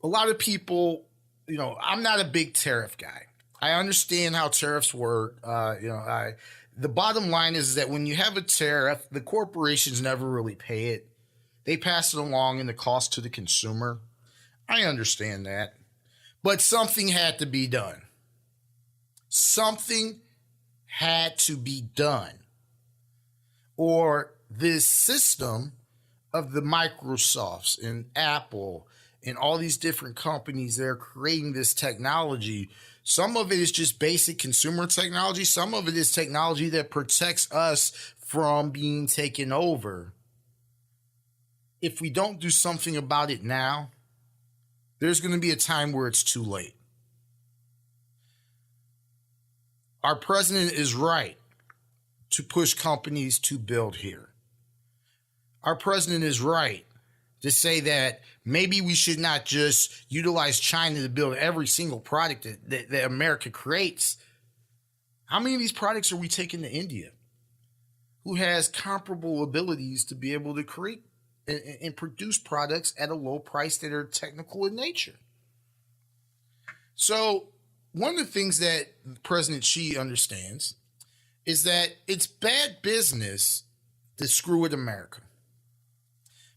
A lot of people, I'm not a big tariff guy. I understand how tariffs work. The bottom line is that when you have a tariff, the corporations never really pay it. They pass it along in the cost to the consumer. I understand that. But something had to be done. Something had to be done. Or this system of the Microsofts and Apple and all these different companies that are creating this technology, some of it is just basic consumer technology. Some of it is technology that protects us from being taken over. If we don't do something about it now, there's going to be a time where it's too late. Our president is right to push companies to build here. Our president is right to say that maybe we should not just utilize China to build every single product that America creates. How many of these products are we taking to India, who has comparable abilities to be able to create and produce products at a low price that are technical in nature? So one of the things that President Xi understands is that it's bad business to screw with America,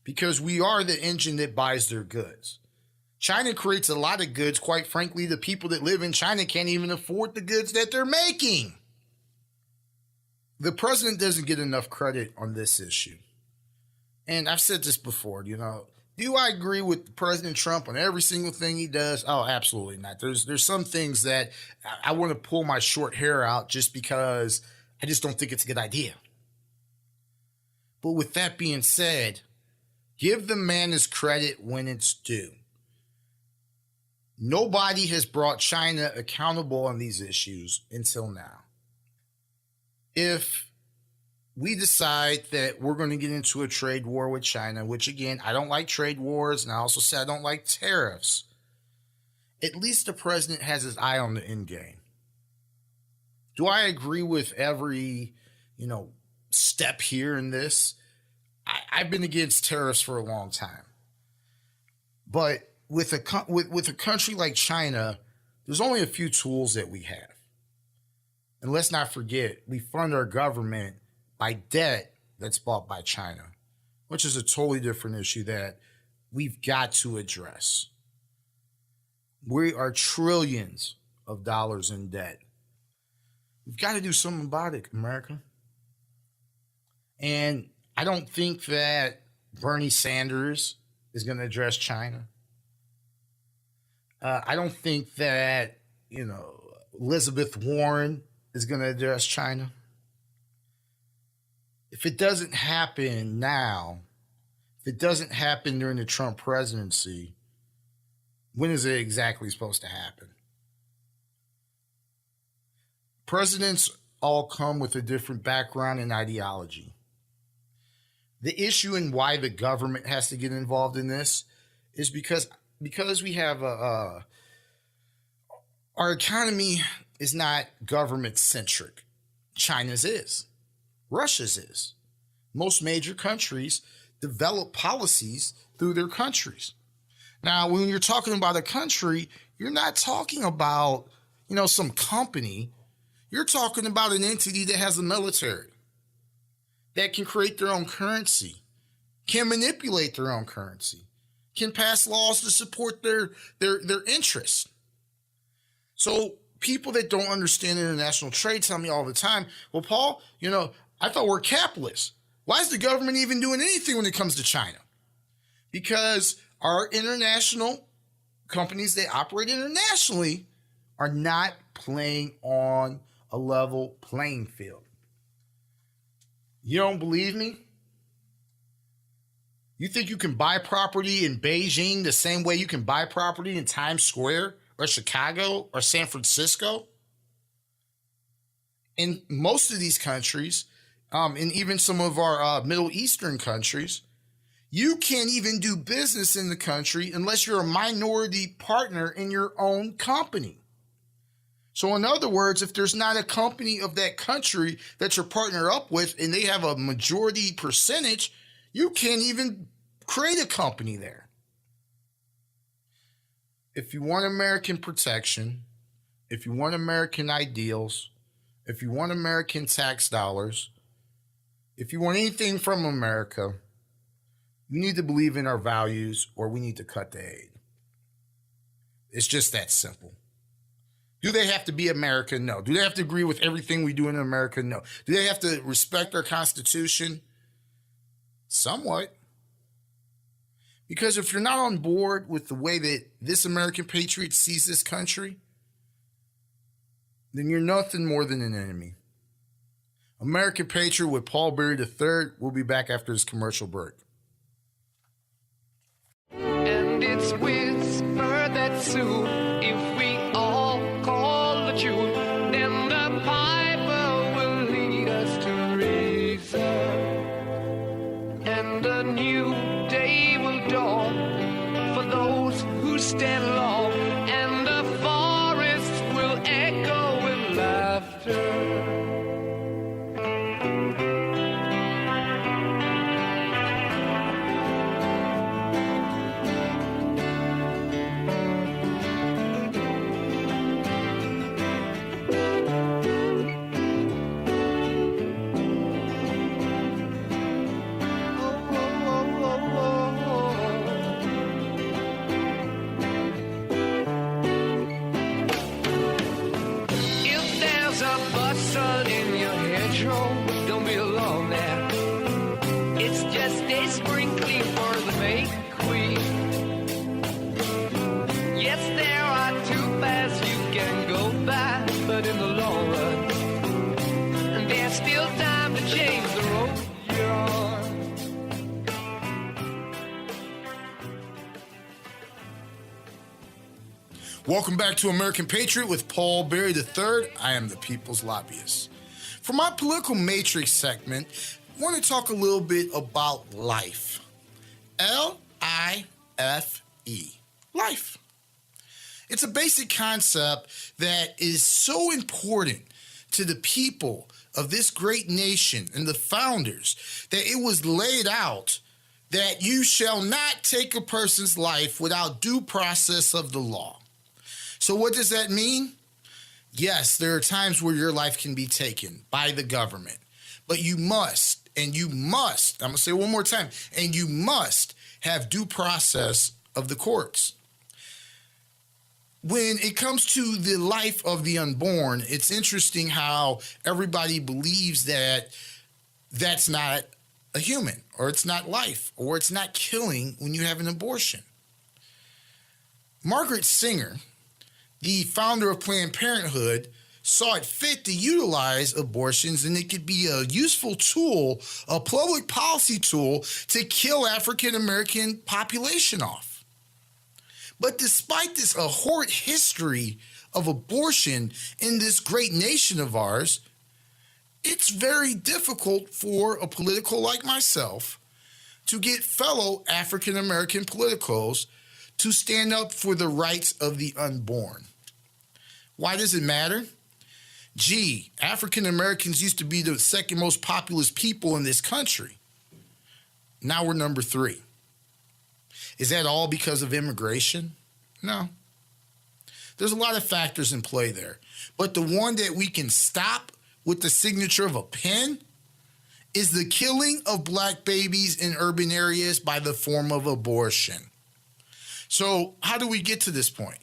because we are the engine that buys their goods. China creates a lot of goods. Quite frankly, the people that live in China can't even afford the goods that they're making. The president doesn't get enough credit on this issue. And I've said this before, do I agree with President Trump on every single thing he does? Oh, absolutely not. There's some things that I want to pull my short hair out just because I just don't think it's a good idea. But with that being said, give the man his credit when it's due. Nobody has brought China accountable on these issues until now. If we decide that we're going to get into a trade war with China, which again, I don't like trade wars, and I also said I don't like tariffs. at least the president has his eye on the end game. Do I agree with every, step here in this? I've been against tariffs for a long time. But with a country like China, there's only a few tools that we have. And let's not forget, we fund our government by debt that's bought by China, which is a totally different issue that we've got to address. We are trillions of dollars in debt. We've got to do something about it, America. And I don't think that Bernie Sanders is going to address China. I don't think that, Elizabeth Warren is going to address China. If it doesn't happen now, if it doesn't happen during the Trump presidency, when is it exactly supposed to happen? Presidents all come with a different background and ideology. The issue and why the government has to get involved in this is because we have our economy is not government centric. China's is. Russia's is. Most major countries develop policies through their countries. Now, when you're talking about a country, you're not talking about, some company. You're talking about an entity that has a military, that can create their own currency, can manipulate their own currency, can pass laws to support their interests. So people that don't understand international trade tell me all the time, well, Paul, I thought we're capitalists. Why is the government even doing anything when it comes to China? Because our international companies that operate internationally are not playing on a level playing field. You don't believe me? You think you can buy property in Beijing the same way you can buy property in Times Square or Chicago or San Francisco? In most of these countries, and even some of our Middle Eastern countries, you can't even do business in the country unless you're a minority partner in your own company. So in other words, if there's not a company of that country that you're partnered up with and they have a majority percentage, you can't even create a company there. If you want American protection, if you want American ideals, if you want American tax dollars, if you want anything from America, you need to believe in our values or we need to cut the aid. It's just that simple. Do they have to be American? No. Do they have to agree with everything we do in America? No. Do they have to respect our Constitution? Somewhat. Because if you're not on board with the way that this American patriot sees this country, then you're nothing more than an enemy. American Patriot with Paul Berry III. We'll be back after this commercial break. And it's whispered that soon, if we all call the tune, then the piper will lead us to reason. And a new day will dawn for those who stand long, and the forests will echo with laughter. Welcome back to American Patriot with Paul Berry III. I am the People's Lobbyist. For my Political Matrix segment, I want to talk a little bit about life. L-I-F-E. Life. It's a basic concept that is so important to the people of this great nation and the founders that it was laid out that you shall not take a person's life without due process of the law. So what does that mean? Yes, there are times where your life can be taken by the government, but you must, I'm going to say it one more time, and you must have due process of the courts. When it comes to the life of the unborn, it's interesting how everybody believes that that's not a human, or it's not life, or it's not killing when you have an abortion. Margaret Sanger, the founder of Planned Parenthood, saw it fit to utilize abortions, and it could be a useful tool, a public policy tool to kill African American population off. But despite this abhorrent history of abortion in this great nation of ours, it's very difficult for a political like myself to get fellow African American politicos to stand up for the rights of the unborn. Why does it matter? Gee, African Americans used to be the second most populous people in this country. Now we're number 3. Is that all because of immigration? No. There's a lot of factors in play there. But the one that we can stop with the signature of a pen is the killing of black babies in urban areas by the form of abortion. So how do we get to this point?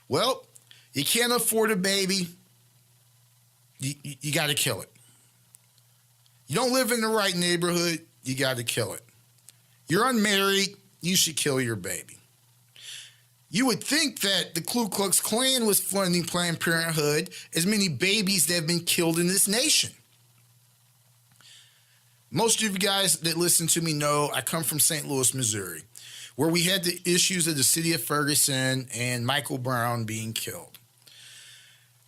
Well, you can't afford a baby, you got to kill it. You don't live in the right neighborhood, you got to kill it. You're unmarried, you should kill your baby. You would think that the Ku Klux Klan was funding Planned Parenthood, as many babies that have been killed in this nation. Most of you guys that listen to me know I come from St. Louis, Missouri, where we had the issues of the city of Ferguson and Michael Brown being killed.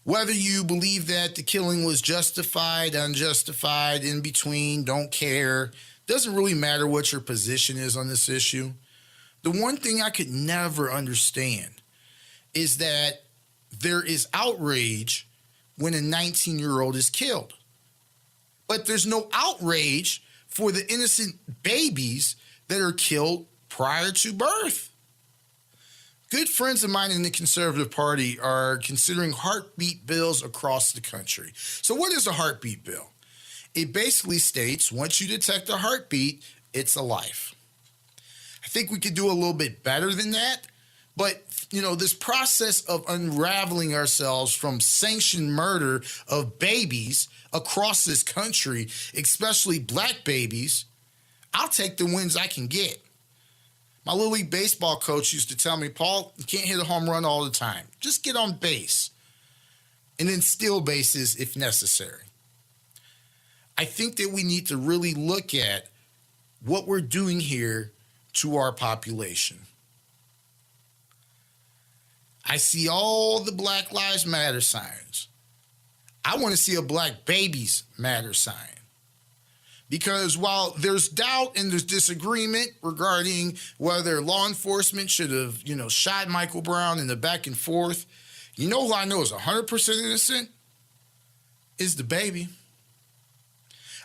Whether you believe that the killing was justified, unjustified, in between, don't care, doesn't really matter what your position is on this issue. The one thing I could never understand is that there is outrage when a 19-year-old is killed. But there's no outrage for the innocent babies that are killed prior to birth. Good friends of mine in the Conservative Party are considering heartbeat bills across the country. So what is a heartbeat bill? It basically states once you detect a heartbeat, it's a life. I think we could do a little bit better than that. But, this process of unraveling ourselves from sanctioned murder of babies across this country, especially black babies, I'll take the wins I can get. My Little League baseball coach used to tell me, Paul, you can't hit a home run all the time. Just get on base and then steal bases if necessary. I think that we need to really look at what we're doing here to our population. I see all the Black Lives Matter signs. I want to see a Black Babies Matter sign. Because while there's doubt and there's disagreement regarding whether law enforcement should have, shot Michael Brown in the back and forth, who I know is 100% innocent? Is the baby.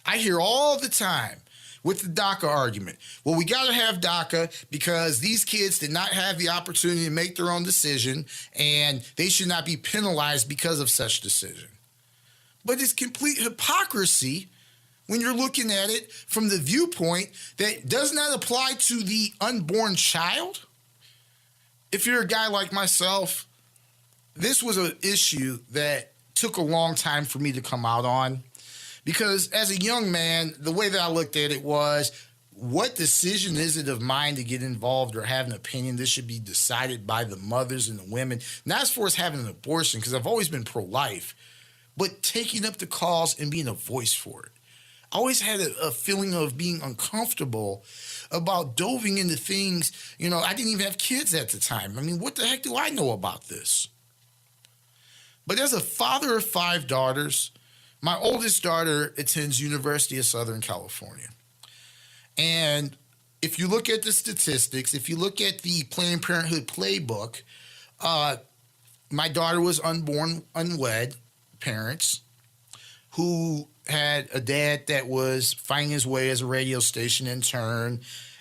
I hear all the time with the DACA argument. Well, we got to have DACA because these kids did not have the opportunity to make their own decision and they should not be penalized because of such decision. But it's complete hypocrisy when you're looking at it from the viewpoint that does not apply to the unborn child. If you're a guy like myself, this was an issue that took a long time for me to come out on. Because as a young man, the way that I looked at it was, what decision is it of mine to get involved or have an opinion? This should be decided by the mothers and the women. Not as far as having an abortion, because I've always been pro-life, but taking up the cause and being a voice for it. I always had a feeling of being uncomfortable about diving into things. I didn't even have kids at the time. What the heck do I know about this? But as a father of 5 daughters, my oldest daughter attends University of Southern California. And if you look at the statistics, if you look at the Planned Parenthood playbook, My daughter was unborn, unwed parents who had a dad that was finding his way as a radio station intern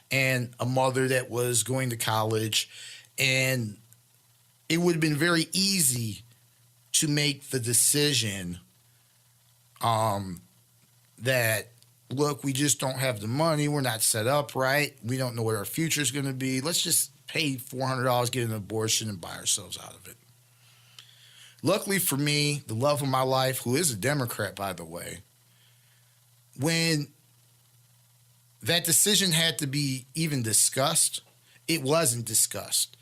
and a mother that was going to college. And it would have been very easy to make the decision that, look, we just don't have the money. We're not set up right. We don't know what our future is going to be. Let's just pay $400, get an abortion, and buy ourselves out of it. Luckily for me, the love of my life, who is a Democrat, by the way, when that decision had to be even discussed, it wasn't discussed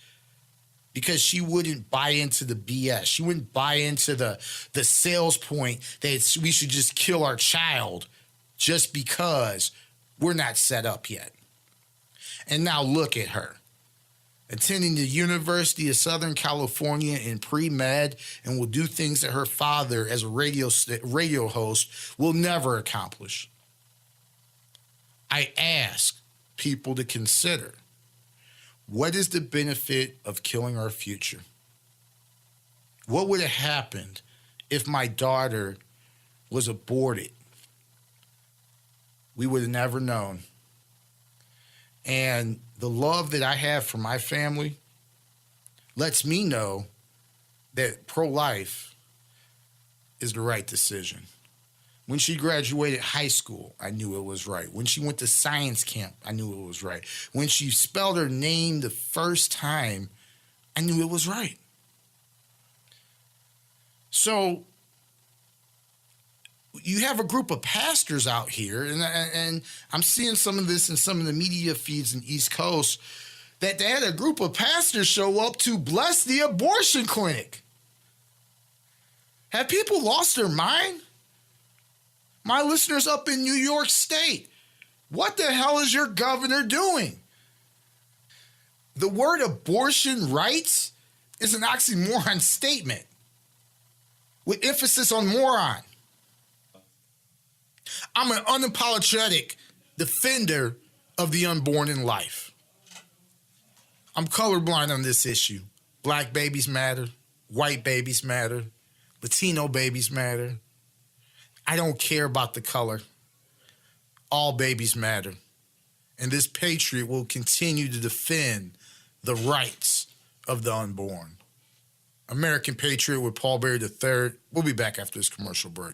because she wouldn't buy into the BS. She wouldn't buy into the sales point that we should just kill our child just because we're not set up yet. And now look at her, attending the University of Southern California in pre-med, and will do things that her father, as a radio host, will never accomplish. I ask people to consider, what is the benefit of killing our future? What would have happened if my daughter was aborted? We would have never known. And the love that I have for my family lets me know that pro-life is the right decision. When she graduated high school, I knew it was right. When she went to science camp, I knew it was right. When she spelled her name the first time, I knew it was right. So you have a group of pastors out here, and I'm seeing some of this in some of the media feeds in East Coast, that they had a group of pastors show up to bless the abortion clinic. Have people lost their mind? My listeners up in New York State, what the hell is your governor doing? The word abortion rights is an oxymoron statement with emphasis on moron. I'm an unapologetic defender of the unborn in life. I'm colorblind on this issue. Black babies matter. White babies matter. Latino babies matter. I don't care about the color. All babies matter. And this Patriot will continue to defend the rights of the unborn. American Patriot with Paul Berry III. We'll be back after this commercial break.